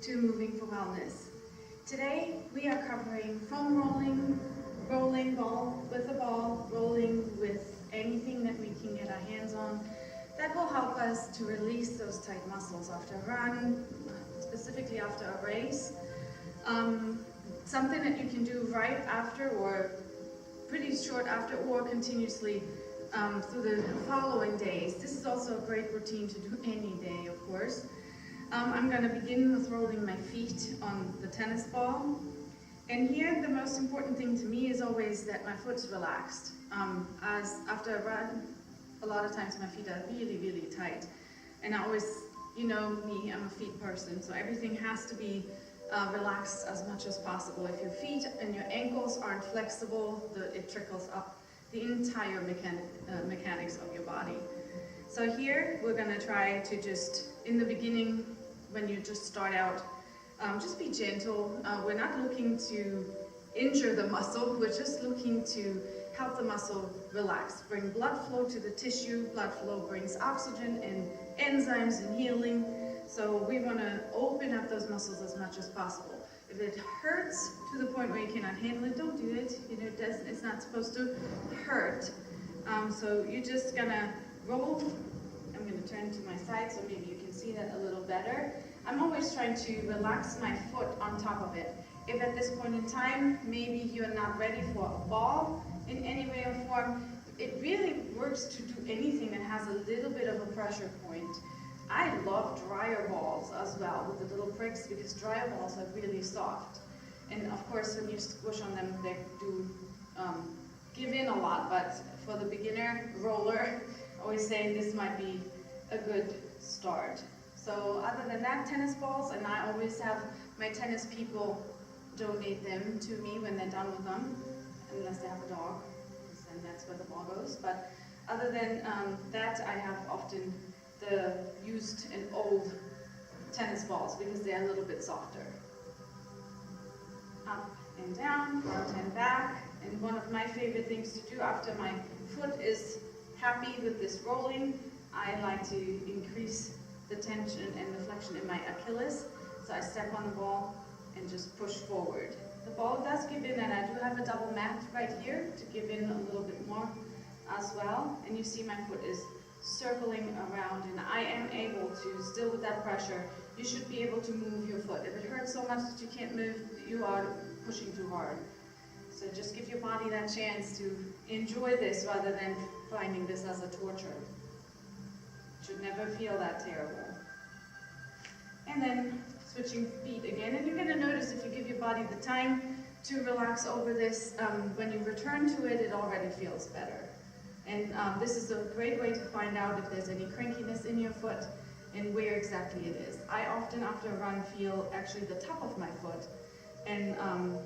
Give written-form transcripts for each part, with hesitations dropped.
to Moving for Wellness. Today we are covering foam rolling, rolling ball with a ball, rolling with anything that we can get our hands on. That will help us to release those tight muscles after a run, specifically after a race. Something that you can do right after or pretty short after or continuously through the following days. This is also a great routine to do any day, of course. I'm going to begin with rolling my feet on the tennis ball. And here the most important thing to me is always that my foot's relaxed. As after a run, a lot of times my feet are really, really tight. And I always, you know me, I'm a feet person, so everything has to be relaxed as much as possible. If your feet and your ankles aren't flexible, it trickles up the entire mechanics of your body. So here we're going to try to just, in the beginning, when you just start out, just be gentle. We're not looking to injure the muscle, we're just looking to help the muscle relax, bring blood flow to the tissue. Blood flow brings oxygen and enzymes and healing. So we want to open up those muscles as much as possible. If it hurts to the point where you cannot handle it, don't do it. You know, it's not supposed to hurt. So you're just gonna roll. I'm gonna turn to my side so maybe you can see that a little better. I'm always trying to relax my foot on top of it. If at this point in time, maybe you're not ready for a ball in any way or form, it really works to do anything that has a little bit of a pressure point. I love dryer balls as well with the little pricks because dryer balls are really soft. And of course, when you squish on them, they do give in a lot, but for the beginner roller, I always say this might be a good start. So other than that, tennis balls, and I always have my tennis people donate them to me when they're done with them, unless they have a dog, because then that's where the ball goes. But other than that, I have often the used and old tennis balls because they're a little bit softer. Up and down, front and back. And one of my favorite things to do after my foot is happy with this rolling, I like to increase the tension and the flexion in my Achilles. So I step on the ball and just push forward. The ball does give in, and I do have a double mat right here to give in a little bit more as well. And you see my foot is circling around, and I am able to, still with that pressure, you should be able to move your foot. If it hurts so much that you can't move, you are pushing too hard. So just give your body that chance to enjoy this rather than finding this as a torture. It should never feel that terrible. And then switching feet again, and you're going to notice if you give your body the time to relax over this, when you return to it, it already feels better. And this is a great way to find out if there's any crankiness in your foot and where exactly it is. I often, after a run, feel actually the top of my foot and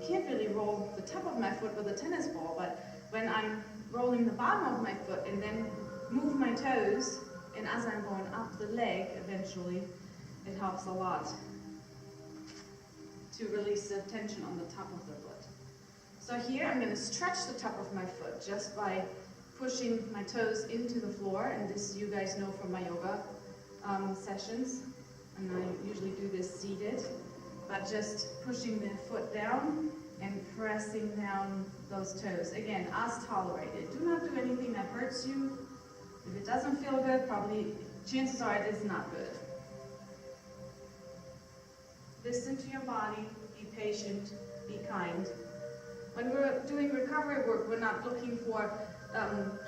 can't really roll the top of my foot with a tennis ball, but when I'm rolling the bottom of my foot and then move my toes, and as I'm going up the leg, eventually, it helps a lot to release the tension on the top of the foot. So here I'm going to stretch the top of my foot just by pushing my toes into the floor, and this you guys know from my yoga sessions, and I usually do this seated, but just pushing the foot down and pressing down those toes. Again, as tolerated. Do not do anything that hurts you. If it doesn't feel good, probably chances are it is not good. Listen to your body, be patient, be kind. When we're doing recovery work, we're not looking for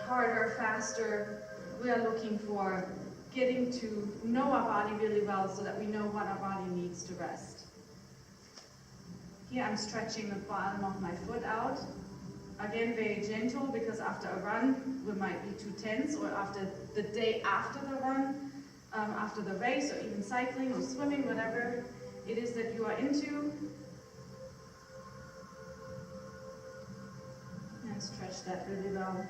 harder, faster. We are looking for getting to know our body really well so that we know what our body needs to rest. Here I'm stretching the bottom of my foot out. Again, very gentle, because after a run, we might be too tense, or after the day after the run, after the race, or even cycling or swimming, whatever it is that you are into. And stretch that really well.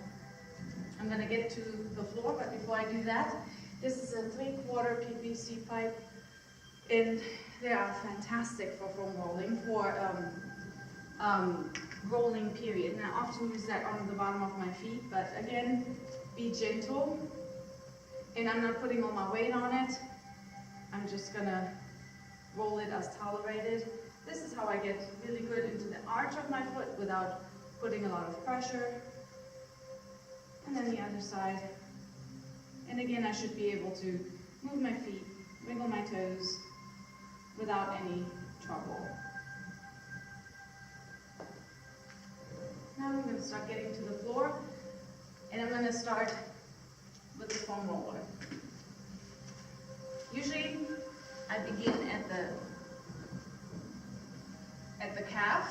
I'm going to get to the floor, but before I do that, this is a 3/4 PVC pipe, and they are fantastic for foam rolling, for rolling period. And I often use that on the bottom of my feet, but again, be gentle. And I'm not putting all my weight on it. I'm just gonna roll it as tolerated. This is how I get really good into the arch of my foot without putting a lot of pressure. And then the other side. And again, I should be able to move my feet, wiggle my toes without any trouble. Now I'm going to start getting to the floor, and I'm going to start with the foam roller. Usually I begin at the calf.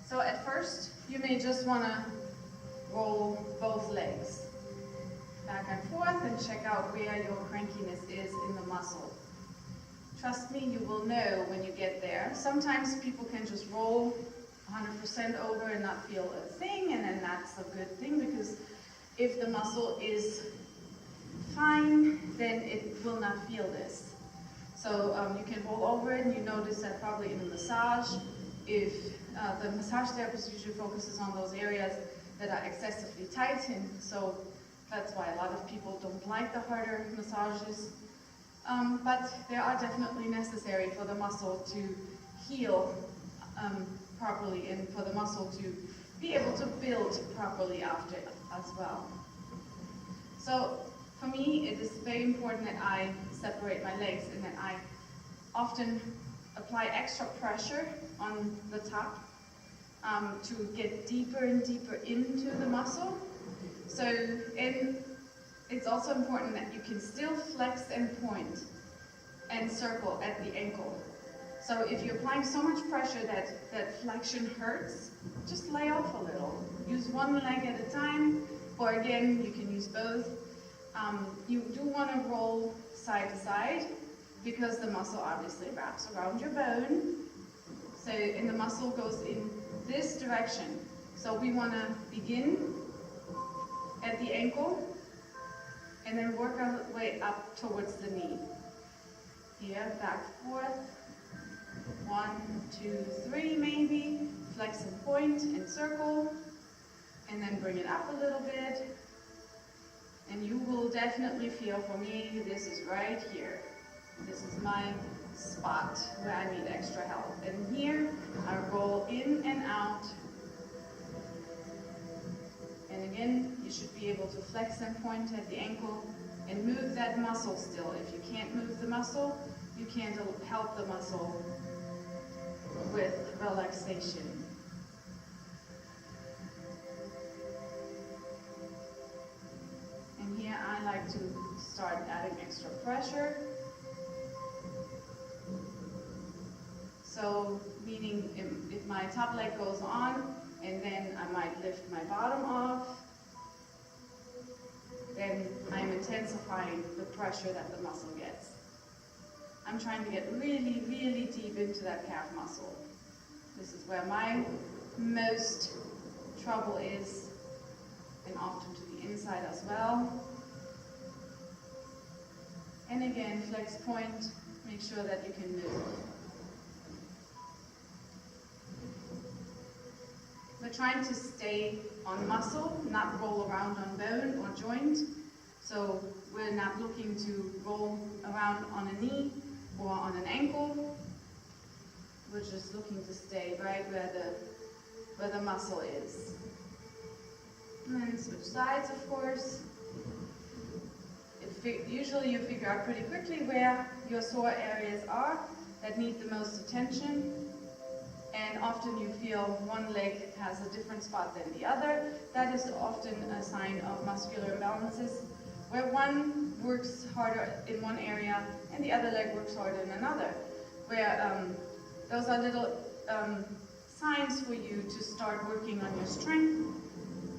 So at first you may just want to roll both legs back and forth and check out where your crankiness is in the muscle. Trust me, you will know when you get there. Sometimes people can just roll 100% over and not feel a thing, and then that's a good thing, because if the muscle is fine, then it will not feel this. So you can roll over it, and you notice that probably in a massage, if the massage therapist usually focuses on those areas that are excessively tight, and so that's why a lot of people don't like the harder massages. But they are definitely necessary for the muscle to heal properly, and for the muscle to be able to build properly after as well. So for me, it is very important that I separate my legs, and that I often apply extra pressure on the top to get deeper and deeper into the muscle. So, and it's also important that you can still flex and point and circle at the ankle. So if you're applying so much pressure that flexion hurts, just lay off a little. Use one leg at a time, or again, you can use both. You do want to roll side to side, because the muscle obviously wraps around your bone. So, and the muscle goes in this direction. So we want to begin at the ankle, and then work our way up towards the knee. Here, back, forth. 1, 2, 3 maybe. Flex and point and circle. And then bring it up a little bit. And you will definitely feel, for me, this is right here. This is my spot where I need extra help. And here, I roll in and out. And again, you should be able to flex and point at the ankle and move that muscle still. If you can't move the muscle, you can't help the muscle with relaxation. And here I like to start adding extra pressure. So, meaning if my top leg goes on, and then I might lift my bottom off, then I'm intensifying the pressure that the muscle gets. I'm trying to get really, really deep into that calf muscle. This is where my most trouble is, and often to the inside as well. And again, flex point, make sure that you can move. We're trying to stay on muscle, not roll around on bone or joint. So we're not looking to roll around on a knee or on an ankle. We're just looking to stay right where the muscle is. And then switch sides, of course. Usually you figure out pretty quickly where your sore areas are that need the most attention. And often you feel one leg has a different spot than the other. That is often a sign of muscular imbalances, where one works harder in one area and the other leg works harder in another. Where those are little signs for you to start working on your strength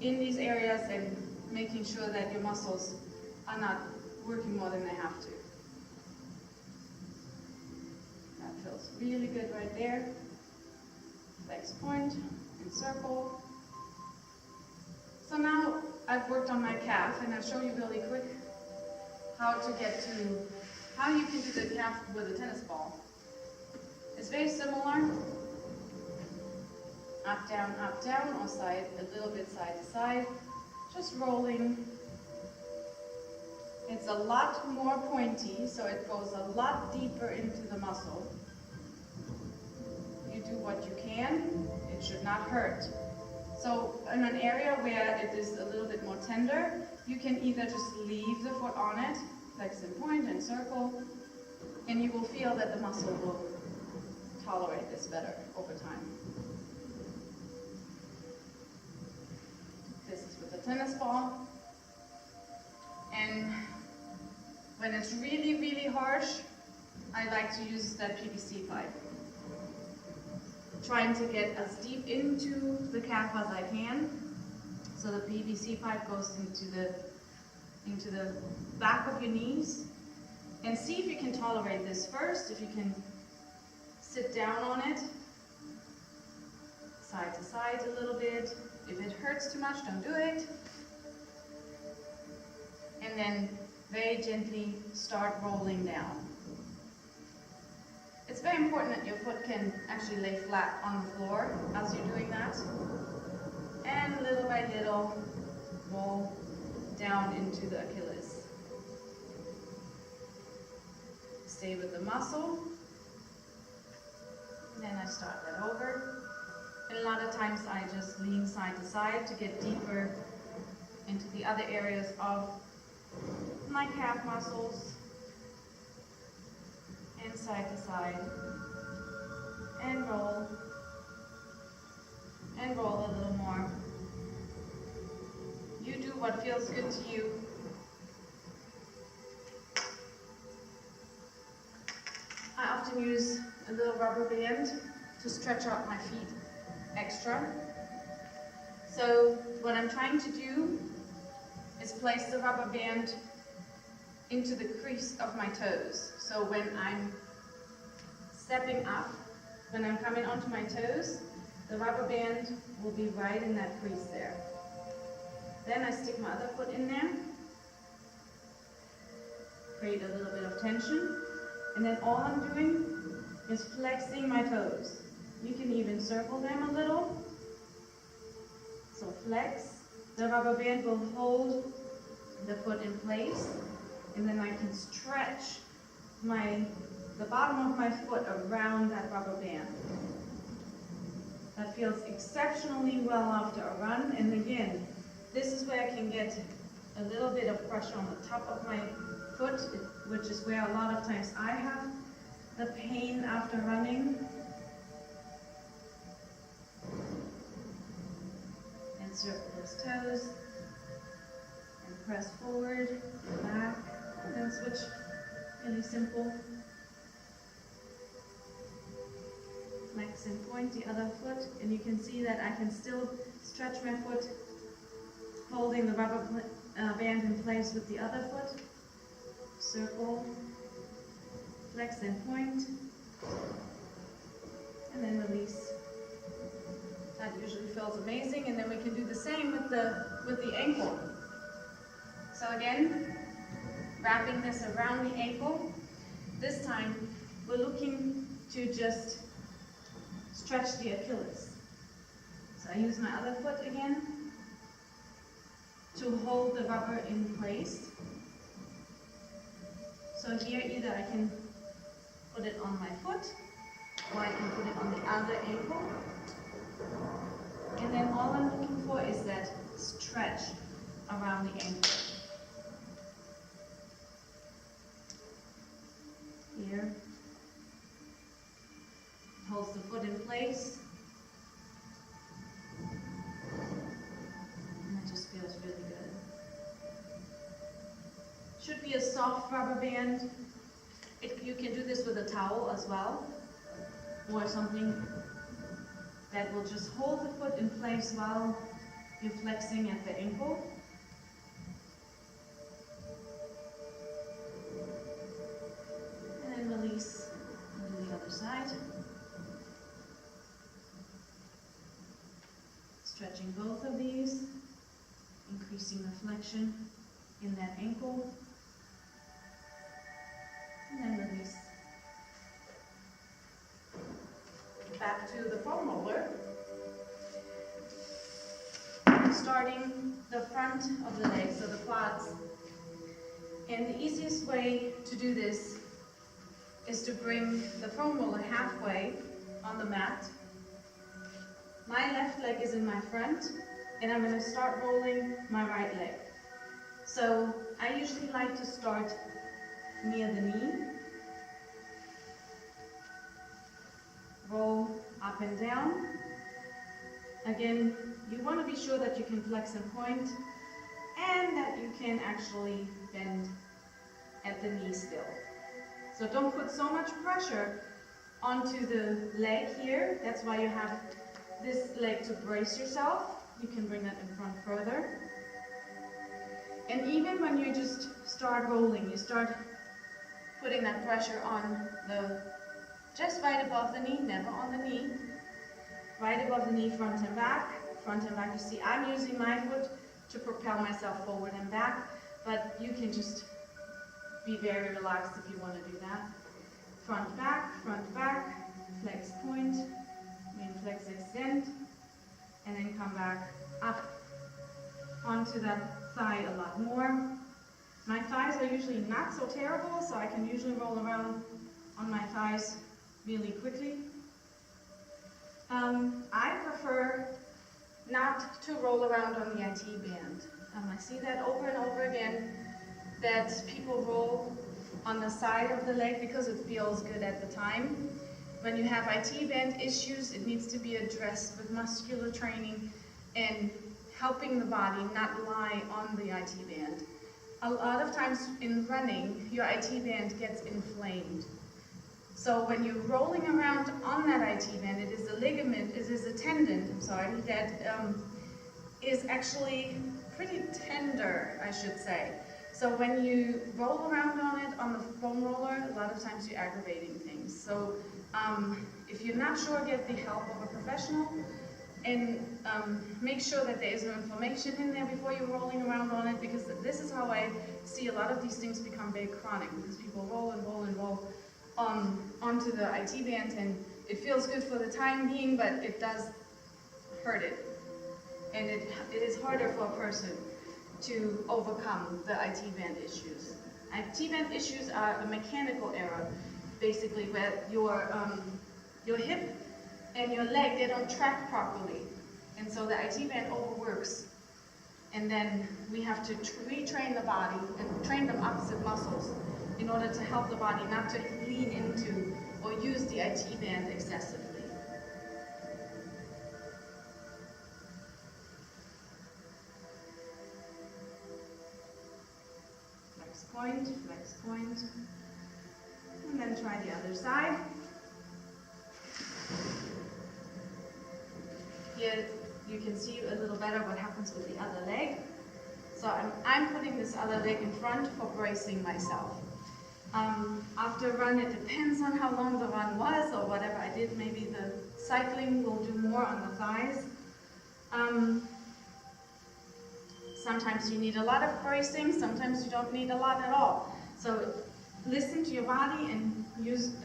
in these areas and making sure that your muscles are not working more than they have to. That feels really good right there. Flex point and circle. So now I've worked on my calf, and I'll show you really quick how you can do the calf with a tennis ball. It's very similar. Up, down, or side, a little bit side to side. Just rolling It's a lot more pointy, so it goes a lot deeper into the muscle. You do what you can. It should not hurt. So in an area where it is a little bit more tender, you can either just leave the foot on it, flex and point and circle, and you will feel that the muscle will tolerate this better over time. This is with the tennis ball. And when it's really, really harsh, I like to use that PVC pipe. Trying to get as deep into the calf as I can. So the PVC pipe goes into the back of your knees. And see if you can tolerate this first, if you can sit down on it, side to side a little bit. If it hurts too much, don't do it. And then very gently start rolling down. It's very important that your foot can actually lay flat on the floor as you're doing that. And little by little, roll down into the Achilles. Stay with the muscle. And then I start that over. And a lot of times I just lean side to side to get deeper into the other areas of my calf muscles. And side to side. And roll. And roll a little more. You do what feels good to you. I often use a little rubber band to stretch out my feet extra. So what I'm trying to do is place the rubber band into the crease of my toes. So when I'm stepping up, when I'm coming onto my toes, the rubber band will be right in that crease there. Then I stick my other foot in there, create a little bit of tension, and then all I'm doing is flexing my toes. You can even circle them a little. So flex, the rubber band will hold the foot in place, and then I can stretch the bottom of my foot around that rubber band. That feels exceptionally well after a run, and again, this is where I can get a little bit of pressure on the top of my foot, which is where a lot of times I have the pain after running. And circle those toes, and press forward, back, and then switch. Really simple. Flex and point the other foot, and you can see that I can still stretch my foot, holding the rubber band in place with the other foot. Circle, flex and point, and then release. That usually feels amazing, and then we can do the same with the ankle. So again, wrapping this around the ankle. This time, we're looking to just stretch the Achilles. So I use my other foot again to hold the rubber in place. So here either I can put it on my foot, or I can put it on the other ankle. And then all I'm looking for is that stretch around the ankle. Here. Holds the foot in place. And it just feels really good. Should be a soft rubber band. You can do this with a towel as well, or something that will just hold the foot in place while you're flexing at the ankle. And then release onto the other side. Stretching both of these, increasing the flexion in that ankle. And then release. Back to the foam roller. Starting the front of the leg, so the quads. And the easiest way to do this is to bring the foam roller halfway on the mat. My left leg is in my front, and I'm going to start rolling my right leg. So I usually like to start near the knee, roll up and down. Again, you want to be sure that you can flex and point, and that you can actually bend at the knee still. So don't put so much pressure onto the leg here. That's why you have this leg to brace yourself. You can bring that in front further. And even when you just start rolling, you start putting that pressure on the, just right above the knee, never on the knee. Right above the knee, front and back. Front and back, you see I'm using my foot to propel myself forward and back, but you can just be very relaxed if you want to do that. Front, back, flex point, flex extend, and then come back up onto that thigh a lot more. My thighs are usually not so terrible, so I can usually roll around on my thighs really quickly. I prefer not to roll around on the IT band. I see that over and over again, that people roll on the side of the leg because it feels good at the time. When you have IT band issues, it needs to be addressed with muscular training and helping the body not lie on the IT band. A lot of times in running, your IT band gets inflamed. So when you're rolling around on that IT band, it is a ligament, it is a tendon, that is actually pretty tender, I should say. So when you roll around on it on the foam roller, a lot of times you're aggravating things. So if you're not sure, get the help of a professional, and make sure that there is no inflammation in there before you're rolling around on it, because this is how I see a lot of these things become very chronic, because people roll and roll and roll onto the IT band, and it feels good for the time being, but it does hurt it. And it is harder for a person to overcome the IT band issues. IT band issues are a mechanical error, basically, where your hip and your leg, they don't track properly. And so the IT band overworks. And then we have to retrain the body and train the opposite muscles in order to help the body not to lean into or use the IT band excessively. Flex point, and then try the other side. Here you can see a little better what happens with the other leg. So I'm putting this other leg in front for bracing myself. After a run, it depends on how long the run was or whatever I did. Maybe the cycling will do more on the thighs. Sometimes you need a lot of bracing, sometimes you don't need a lot at all. So listen to your body and use,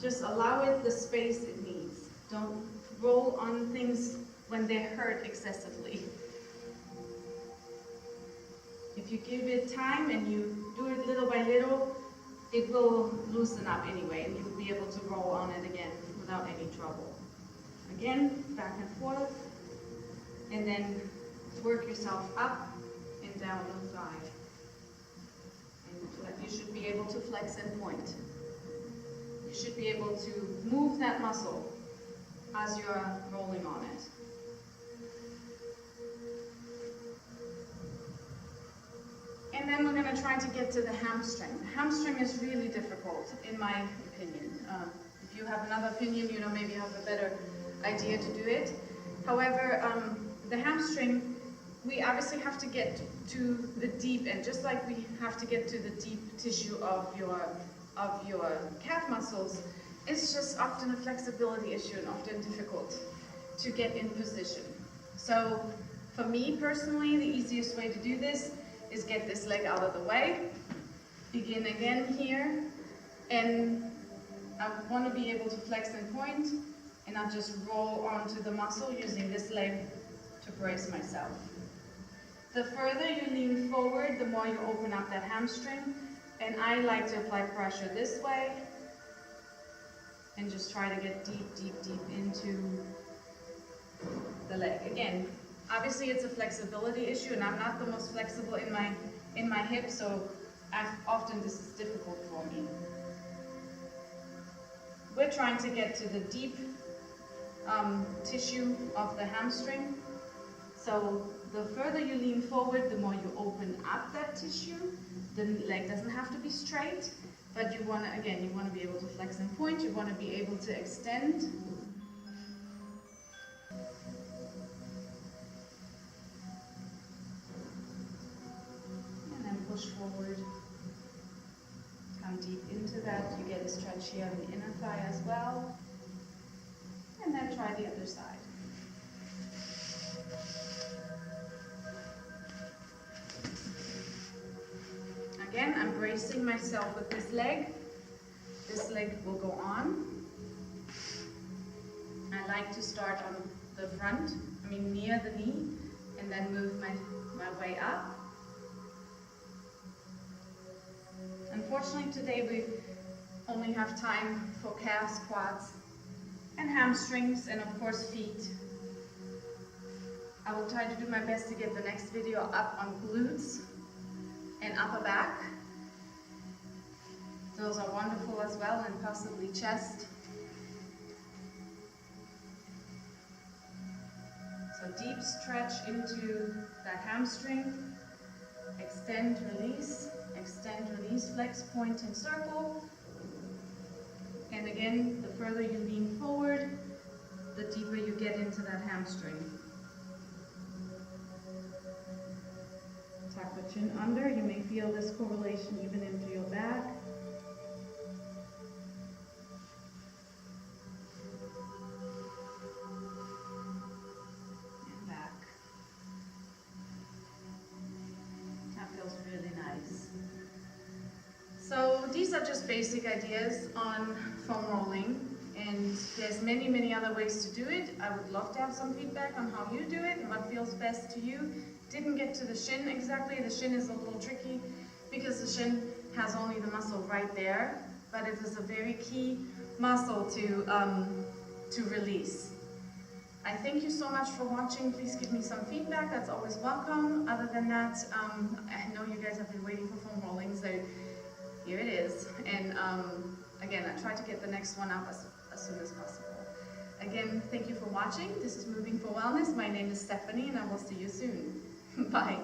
just allow it the space it needs. Don't roll on things when they hurt excessively. If you give it time and you do it little by little, it will loosen up anyway, and you'll be able to roll on it again without any trouble. Again, back and forth, and then work yourself up and down the thigh. And you should be able to flex and point. You should be able to move that muscle as you're rolling on it. And then we're going to try to get to the hamstring. The hamstring is really difficult, in my opinion. If you have another opinion, maybe you have a better idea to do it. However, the hamstring, we obviously have to get to the deep end, just like we have to get to the deep tissue of your calf muscles. It's just often a flexibility issue and often difficult to get in position. So for me personally, the easiest way to do this is get this leg out of the way, begin again here, and I want to be able to flex and point, and not just roll onto the muscle using this leg to brace myself. The further you lean forward, the more you open up that hamstring. And I like to apply pressure this way and just try to get deep, deep, deep into the leg. Again, obviously it's a flexibility issue, and I'm not the most flexible in my hip, so often this is difficult for me. We're trying to get to the deep tissue of the hamstring. So the further you lean forward, the more you open up that tissue. The leg doesn't have to be straight, but you want to, again, you want to be able to flex and point. You want to be able to extend. And then push forward. Come deep into that. You get a stretch here on the inner thigh as well. And then try the other side. Again, I'm bracing myself with this leg. This leg will go on. I like to start on the front, near the knee, and then move my way up. Unfortunately, today we only have time for calves, quads, and hamstrings, and of course feet. I will try to do my best to get the next video up on glutes and upper back. Those are wonderful as well, and possibly chest. So deep stretch into that hamstring. Extend, release, flex, point, and circle. And again, the further you lean forward, the deeper you get into that hamstring. Tuck the chin under. You may feel this correlation even into your back. And back. That feels really nice. So these are just basic ideas on foam rolling, and there's many, many other ways to do it. I would love to have some feedback on how you do it and what feels best to you. Didn't get to the shin exactly. The shin is a little tricky because the shin has only the muscle right there, but it is a very key muscle to release. I thank you so much for watching. Please give me some feedback. That's always welcome. Other than that, I know you guys have been waiting for foam rolling, so here it is. And again, I try to get the next one up as soon as possible. Again, thank you for watching. This is Moving for Wellness. My name is Stefanie, and I will see you soon. Bye.